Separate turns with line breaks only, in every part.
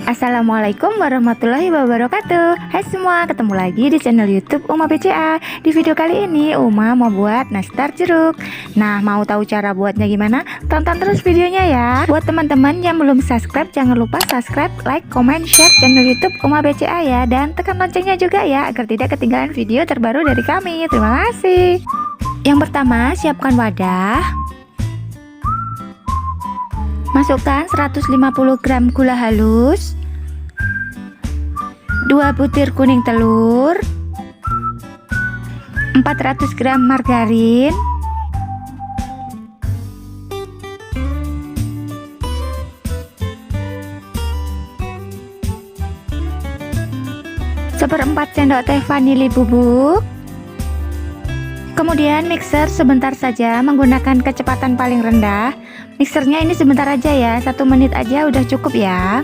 Assalamualaikum warahmatullahi wabarakatuh. Hai semua, ketemu lagi di channel YouTube Uma BCA. Di video kali ini Uma mau buat nastar jeruk. Nah, mau tahu cara buatnya gimana? Tonton terus videonya ya. Buat teman-teman yang belum subscribe, jangan lupa subscribe, like, comment, share channel YouTube Uma BCA ya. Dan tekan loncengnya juga ya, agar tidak ketinggalan video terbaru dari kami. Terima kasih. Yang pertama, siapkan wadah. Masukkan 150 gram gula halus, 2 butir kuning telur, 400 gram margarin, 1/4 sendok teh vanili bubuk. Kemudian mixer sebentar saja menggunakan kecepatan paling rendah. Mixernya ini sebentar aja ya, 1 menit aja udah cukup ya.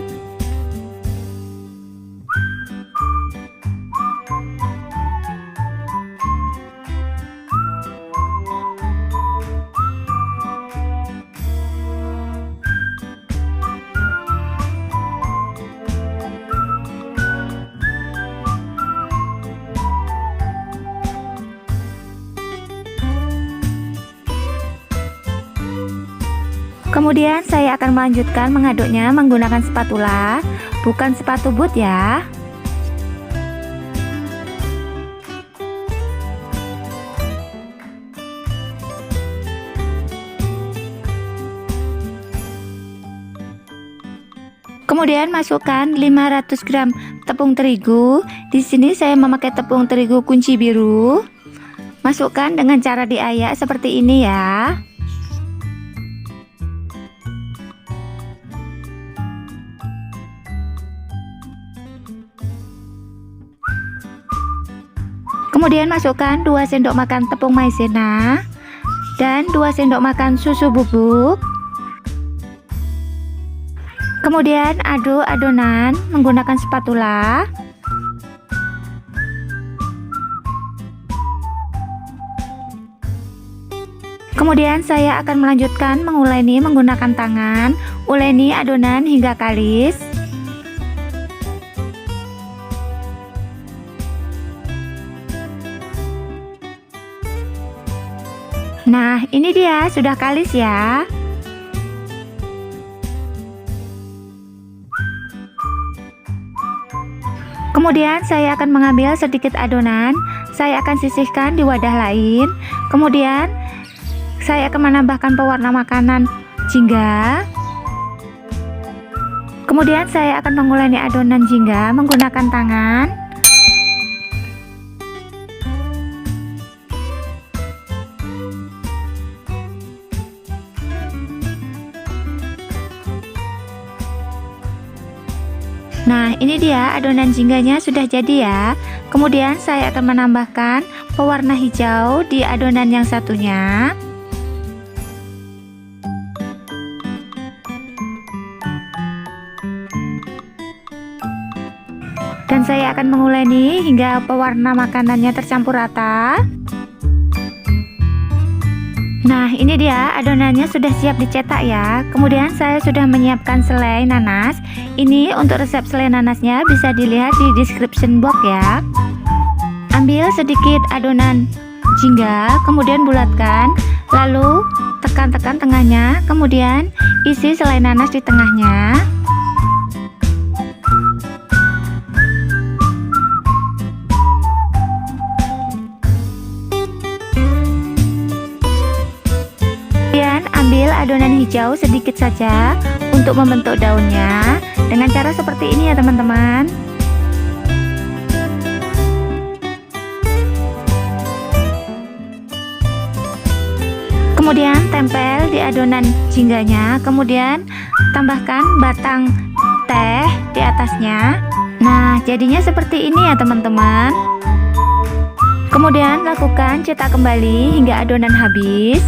Kemudian saya akan melanjutkan mengaduknya menggunakan spatula, bukan sepatu boot ya. Kemudian masukkan 500 gram tepung terigu. Di sini saya memakai tepung terigu kunci biru. Masukkan dengan cara diayak seperti ini ya. Kemudian masukkan 2 sendok makan tepung maizena dan 2 sendok makan susu bubuk. Kemudian aduk adonan menggunakan spatula. Kemudian saya akan melanjutkan menguleni menggunakan tangan. Uleni adonan hingga kalis. Nah, ini dia sudah kalis ya. Kemudian saya akan mengambil sedikit adonan, saya akan sisihkan di wadah lain. Kemudian saya akan menambahkan pewarna makanan jingga. Kemudian saya akan menguleni adonan jingga menggunakan tangan. Nah, ini dia adonan jingganya sudah jadi ya. Kemudian saya akan menambahkan pewarna hijau di adonan yang satunya. Dan saya akan menguleni hingga pewarna makanannya tercampur rata. Nah, ini dia adonannya sudah siap dicetak ya. Kemudian saya sudah menyiapkan selai nanas. Ini untuk resep selai nanasnya bisa dilihat di description box ya. Ambil sedikit adonan jingga, kemudian bulatkan, lalu tekan-tekan tengahnya, kemudian isi selai nanas di tengahnya. Ambil adonan hijau sedikit saja untuk membentuk daunnya dengan cara seperti ini ya teman-teman. Kemudian tempel di adonan jingganya, kemudian tambahkan batang teh di atasnya. Nah, jadinya seperti ini ya teman-teman. Kemudian lakukan cetak kembali hingga adonan habis.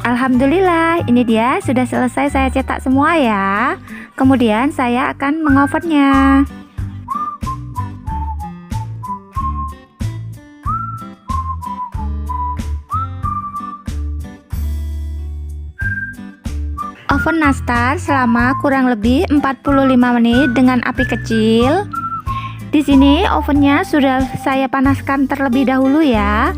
Alhamdulillah, ini dia sudah selesai saya cetak semua ya. Kemudian saya akan mengovennya. Oven nastar selama kurang lebih 45 menit dengan api kecil. Di sini ovennya sudah saya panaskan terlebih dahulu ya.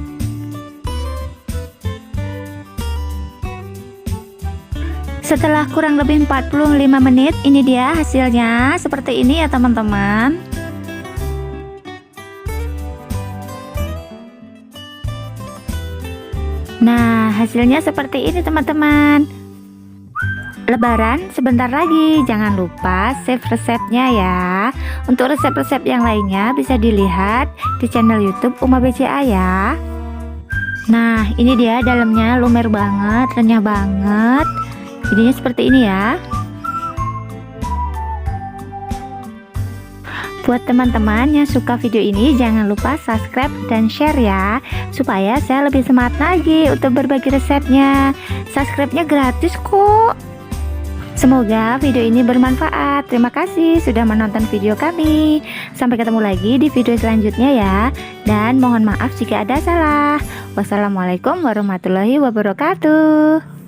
Setelah kurang lebih 45 menit, ini dia hasilnya seperti ini ya teman-teman. Nah, hasilnya seperti ini teman-teman. Lebaran sebentar lagi, jangan lupa save resepnya ya. Untuk resep-resep yang lainnya bisa dilihat di channel YouTube Uma BCA ya. Nah, ini dia dalamnya lumer banget, renyah banget. Jadinya seperti ini ya. Buat teman-teman yang suka video ini, jangan lupa subscribe dan share ya, supaya saya lebih semangat lagi untuk berbagi resepnya. Subscribe-nya gratis kok. Semoga video ini bermanfaat. Terima kasih sudah menonton video kami. Sampai ketemu lagi di video selanjutnya ya. Dan mohon maaf jika ada salah. Wassalamualaikum warahmatullahi wabarakatuh.